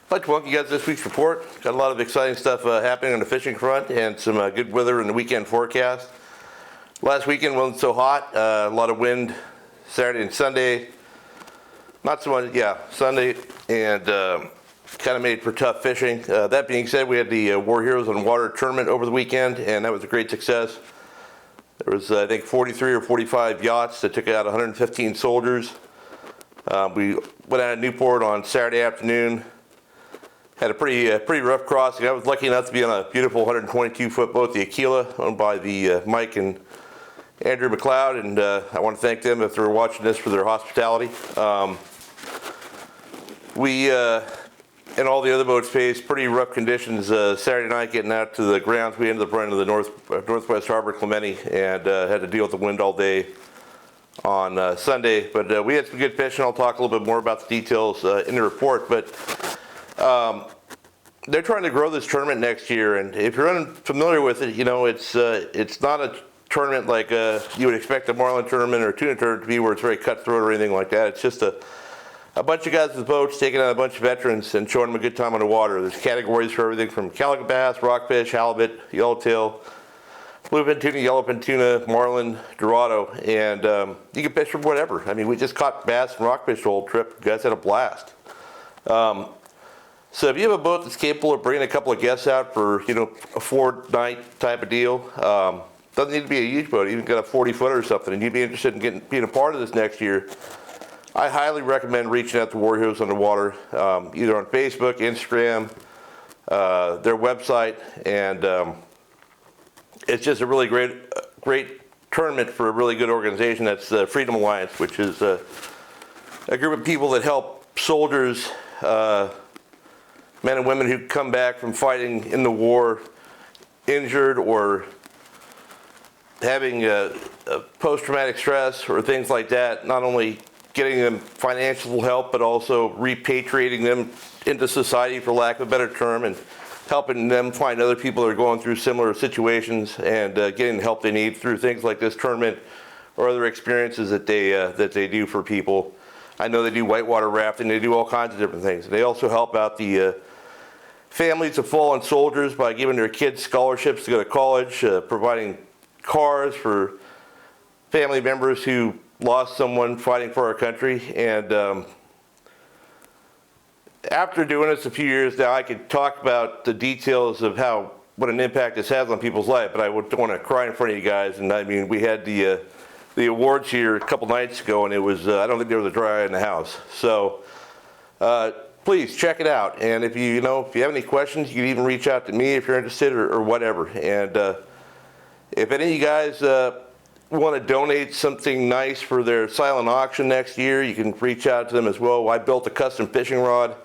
I'd like to welcome you guys to this week's report. Got a lot of exciting stuff happening on the fishing front and some good weather in the weekend forecast. Last weekend wasn't so hot, a lot of wind Saturday and Sunday. Not so much, Sunday, and kind of made for tough fishing. That being said, we had the War Heroes on Water tournament over the weekend, and that was a great success. There was, I think, 43 or 45 yachts that took out 115 soldiers. We went out of Newport on Saturday afternoon. Had a pretty rough crossing. I was lucky enough to be on a beautiful 122-foot boat, the Aquila, owned by the Mike and Andrew McLeod, and I want to thank them if they're watching this for their hospitality. We and all the other boats faced pretty rough conditions Saturday night getting out to the grounds. We ended up running to the Northwest Harbor, Clemente, and had to deal with the wind all day on Sunday. But we had some good fishing. I'll talk a little bit more about the details in the report. But they're trying to grow this tournament next year, and if you're unfamiliar with it, you know it's not a tournament like you would expect a marlin tournament or a tuna tournament to be, where it's very cutthroat or anything like that. It's just a bunch of guys with boats taking out a bunch of veterans and showing them a good time on the water. There's categories for everything from calico bass, rockfish, halibut, yellowtail, bluefin tuna, yellowfin tuna, marlin, dorado, and you can fish from whatever. I mean, we just caught bass and rockfish the whole trip. You guys had a blast. So if you have a boat that's capable of bringing a couple of guests out for, you know, a 4-night type of deal, doesn't need to be a huge boat, even got a 40-footer or something, and you'd be interested in being a part of this next year, I highly recommend reaching out to War Heroes on the Water, either on Facebook, Instagram, their website, and it's just a really great tournament for a really good organization. That's the Freedom Alliance, which is a group of people that help soldiers, men and women who come back from fighting in the war, injured or having a post-traumatic stress or things like that, not only getting them financial help, but also repatriating them into society, for lack of a better term, and helping them find other people that are going through similar situations and getting the help they need through things like this tournament or other experiences that they do for people. I know they do whitewater rafting, they do all kinds of different things. They also help out the families of fallen soldiers by giving their kids scholarships to go to college, providing cars for family members who lost someone fighting for our country. And after doing this a few years now, I could talk about the details of what an impact this has on people's life, but I don't want to cry in front of you guys. And I mean, we had the awards here a couple nights ago, and it was I don't think there was a dry eye in the house. So please check it out, and if you have any questions, you can even reach out to me if you're interested or whatever. And if any of you guys want to donate something nice for their silent auction next year, you can reach out to them as well. I built a custom fishing rod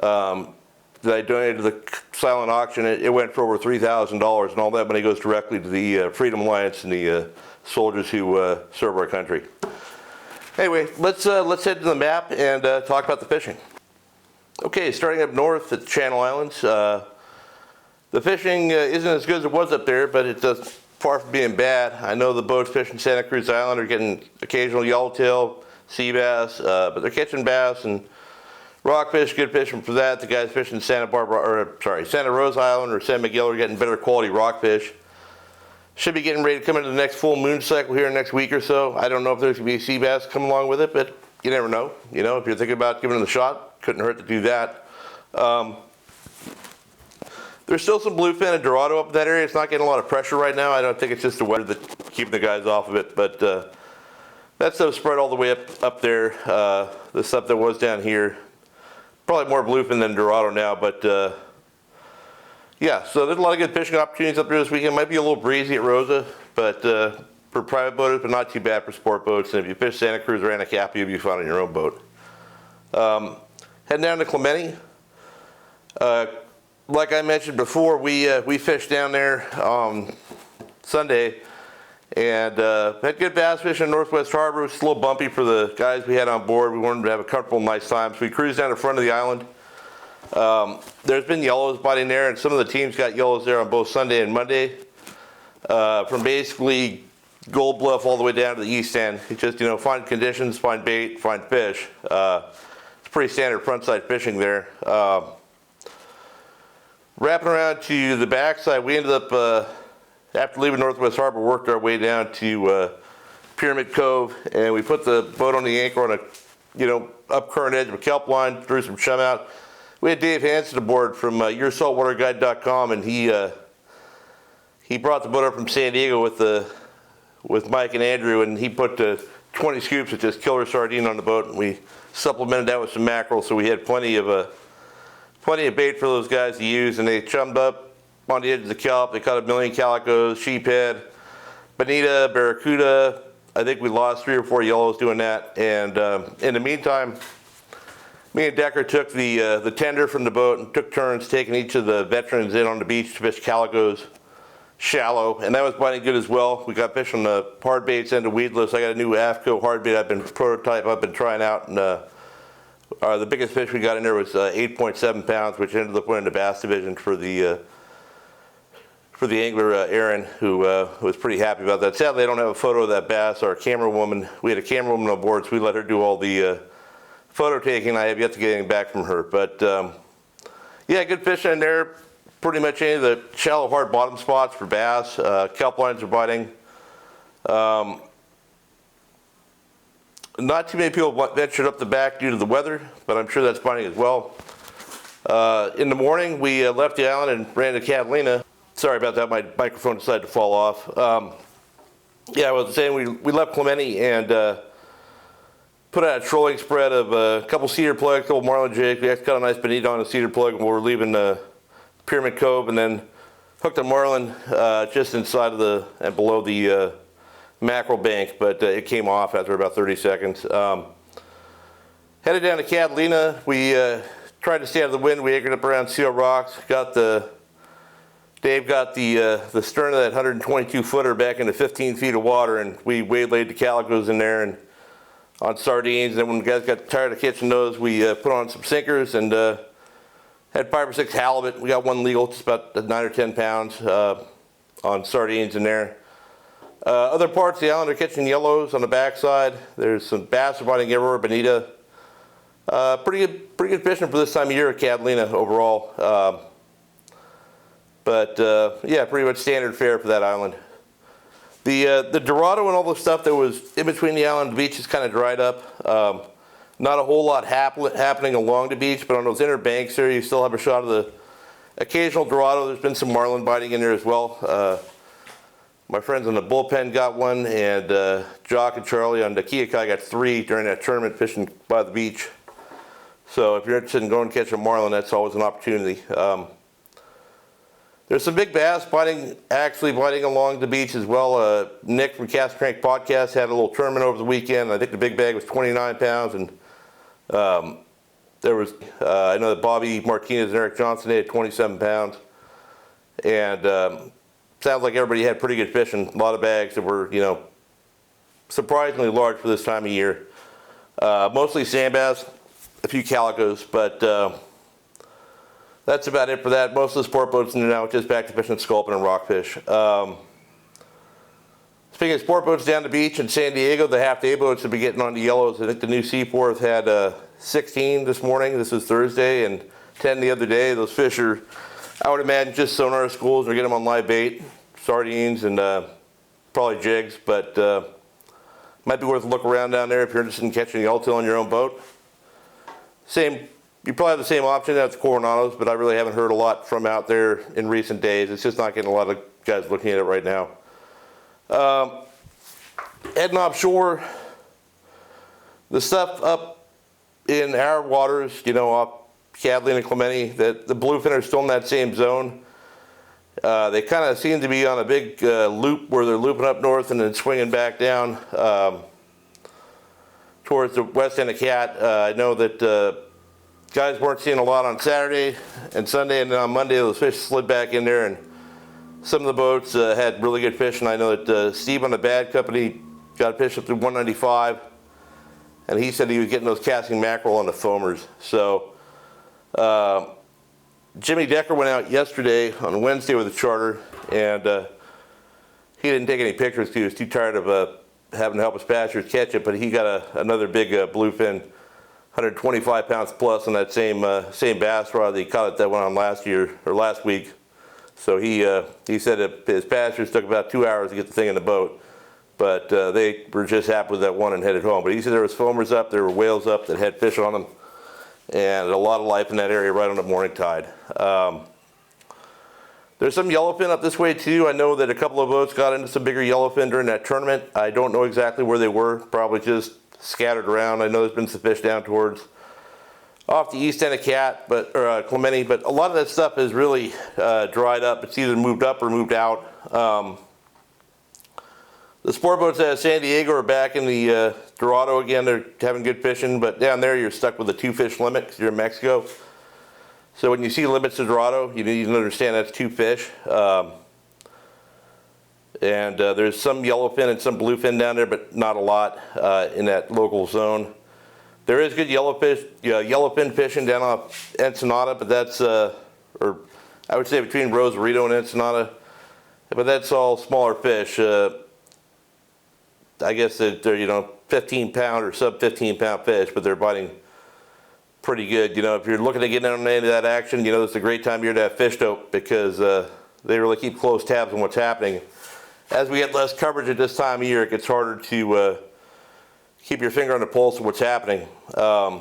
that I donated to the silent auction. It went for over $3,000, and all that money goes directly to the Freedom Alliance and the soldiers who serve our country. Anyway, let's head to the map and talk about the fishing. Okay, starting up north at the Channel Islands, the fishing isn't as good as it was up there, but it's far from being bad. I know the boats fishing Santa Cruz Island are getting occasional yellowtail, sea bass, but they're catching bass and rockfish, good fishing for that. The guys fishing Santa Rosa Island or San Miguel are getting better quality rockfish. Should be getting ready to come into the next full moon cycle here in the next week or so. I don't know if there's going to be sea bass coming along with it, but you never know. You know, if you're thinking about giving it a shot, couldn't hurt to do that. There's still some bluefin and dorado up in that area. It's not getting a lot of pressure right now. I don't think it's just the weather that's keeping the guys off of it, but that stuff spread all the way up there. The stuff that was down here, probably more bluefin than dorado now, but yeah, so there's a lot of good fishing opportunities up there this weekend. Might be a little breezy at Rosa, but for private boaters, but not too bad for sport boats. And if you fish Santa Cruz or Anacapa, you'll be fine on your own boat. Heading down to Clemente. Like I mentioned before, we fished down there Sunday and had good bass fishing in Northwest Harbor. It was a little bumpy for the guys we had on board. We wanted to have a comfortable, nice time. So we cruised down the front of the island. There's been yellows biting there, and some of the teams got yellows there on both Sunday and Monday. From basically Gold Bluff all the way down to the east end. It's just, find conditions, find bait, find fish. It's pretty standard frontside fishing there. Wrapping around to the backside, we ended up, after leaving Northwest Harbor, worked our way down to Pyramid Cove, and we put the boat on the anchor on a, up current edge of a kelp line, threw some chum out. We had Dave Hansen aboard from YourSaltwaterGuide.com, and he brought the boat up from San Diego with Mike and Andrew, and he put 20 scoops of just killer sardine on the boat, and we supplemented that with some mackerel, so we had plenty of bait for those guys to use. And they chummed up on the edge of the kelp. They caught a million calicos, sheephead, bonita, barracuda. I think we lost 3 or 4 yellows doing that. And in the meantime, me and Decker took the tender from the boat and took turns taking each of the veterans in on the beach to fish calicos shallow, and that was biting good as well. We got fish on the hard baits and the weedless. I got a new AFCO hard bait I've been trying out, and the biggest fish we got in there was 8.7 pounds, which ended up winning the bass division for the angler Aaron, who was pretty happy about that. Sadly, I don't have a photo of that bass. Our camera woman, we had a camera woman on board, so we let her do all the photo taking. I have yet to get anything back from her, but yeah, good fish in there. Pretty much any of the shallow, hard bottom spots for bass. Kelp lines are biting. Not too many people ventured up the back due to the weather, but I'm sure that's biting as well. In the morning, we left the island and ran to Catalina. Sorry about that, my microphone decided to fall off. Yeah, I was saying we left Clemente and put out a trolling spread of a couple cedar plugs, a couple marlin jigs. We actually got a nice bonita on a cedar plug when we were leaving Pyramid Cove, and then hooked a marlin just inside of and below the mackerel bank, but it came off after about 30 seconds. Headed down to Catalina. We tried to stay out of the wind. We anchored up around Seal Rocks. Dave got the stern of that 122 footer back into 15 feet of water, and we waylaid the calicos in there and on sardines. And then when the guys got tired of catching those, we put on some sinkers and had 5 or 6 halibut. We got one legal, just about 9 or 10 pounds on sardines in there. Other parts of the island are catching yellows on the backside. There's some bass biting everywhere, bonita. Pretty good fishing for this time of year at Catalina overall. But yeah, pretty much standard fare for that island. The Dorado and all the stuff that was in between the island and the beach has kind of dried up. Not a whole lot happening along the beach, but on those inner banks there, you still have a shot of the occasional Dorado. There's been some marlin biting in there as well. My friends on the bullpen got one, and Jock and Charlie on the Keokai got 3 during that tournament fishing by the beach. So if you're interested in going and catch a marlin, that's always an opportunity. There's some big bass actually biting along the beach as well. Nick from Cast Crank Podcast had a little tournament over the weekend. I think the big bag was 29 pounds, and there was, I know that Bobby Martinez and Eric Johnson had 27 pounds. And sounds like everybody had pretty good fishing. A lot of bags that were, surprisingly large for this time of year. Mostly sand bass, a few calicos, but that's about it for that. Most of the sport boats are now just back to fishing sculpin and rockfish. Speaking of sport boats down the beach in San Diego, the half-day boats have been getting on the yellows. I think the new Seaforth had 16 this morning. This is Thursday, and 10 the other day. Those fish are, I would imagine, just sonar schools or get them on live bait, sardines, and probably jigs. But might be worth a look around down there if you're interested in catching yellowtail on your own boat. You probably have the same option at the Coronados, but I really haven't heard a lot from out there in recent days. It's just not getting a lot of guys looking at it right now. Heading offshore, the stuff up in our waters, off Catalina and Clemente, the bluefin are still in that same zone. They kind of seem to be on a big loop where they're looping up north and then swinging back down towards the west end of Cat. I know that guys weren't seeing a lot on Saturday and Sunday, and then on Monday those fish slid back in there, and some of the boats had really good fish. And I know that Steve on the Bad Company got a fish up to 195, and he said he was getting those casting mackerel on the foamers. So Jimmy Decker went out yesterday on Wednesday with a charter, and he didn't take any pictures because he was too tired of having to help his passengers catch it, but he got another big bluefin 125 pounds plus on that same bass rod that he caught it that went on last week. So he said that his passengers took about 2 hours to get the thing in the boat, but they were just happy with that one and headed home. But he said there was foamers up, there were whales up that had fish on them, and a lot of life in that area right on the morning tide. There's some yellowfin up this way too. I know that a couple of boats got into some bigger yellowfin during that tournament. I don't know exactly where they were, probably just scattered around. I know there's been some fish down towards off the east end of Clemente, but a lot of that stuff is really dried up. It's either moved up or moved out. The sport boats out of San Diego are back in the Dorado again. They're having good fishing, but down there you're stuck with a 2-fish limit because you're in Mexico. So when you see limits to Dorado, you need to understand that's 2 fish. And there's some yellowfin and some bluefin down there, but not a lot in that local zone. There is good yellowfin fishing down off Ensenada, but that's, or I would say between Rosarito and Ensenada, but that's all smaller fish. I guess that they're 15 pound or sub 15 pound fish, but they're biting pretty good. If you're looking to get into that action, it's a great time of year to have fish dope because they really keep close tabs on what's happening. As we get less coverage at this time of year, it gets harder to keep your finger on the pulse of what's happening. Yeah,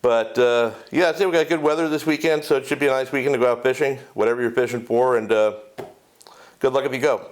I'd say we got good weather this weekend, so it should be a nice weekend to go out fishing, whatever you're fishing for, and good luck if you go.